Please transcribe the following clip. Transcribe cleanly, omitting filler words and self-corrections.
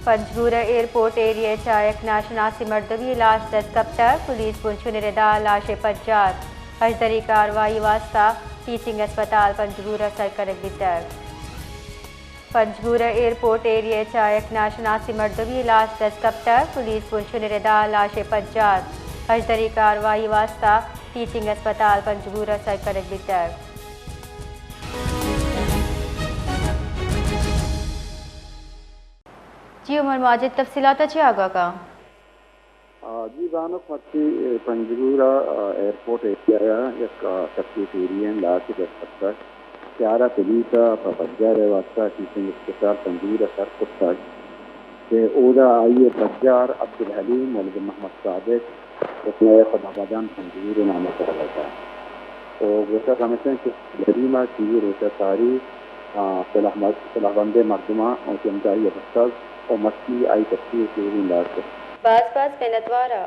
پنجگورہ airport area چائک ناشناسی مردوی لاش دستگفتر police پنچھن ردا لاش پجات اجدری کاروائی واسطہ ٹیچنگ اسپتال پنجگورہ سرکرک بیتر پنجگورہ ایئرپورٹ ایریا چائک ناشناسی مردوی لاش دستگفتر پولیس پنچھن ردا لاش پجات اجدری کاروائی واسطہ ٹیچنگ اسپتال پنجگورہ سرکرک بیتر جی عمر ماجد تفصیلات اچھی آگاہ کا جی بانو پتی پنجگورہ ایئرپورٹ ایریا یک تکلیف ایرین لاش دستگفتر سیارہ پولیسا پجار واسطہ ٹیچنگ اسپتال پنجگورہ سرکرک کہ اودا آئیے بجار عبدالحلیم ولد محمد صادق اس نے خدابادان پنجگورہ نامہ کر رہا تو جیسا سمجھتے ہیں کہ جریمہ کی روشہ ساری صلاح بند مردمہ اور چمچائی افسر اور مسئلہ آئی تفصیل کے لاش باز محنت وارا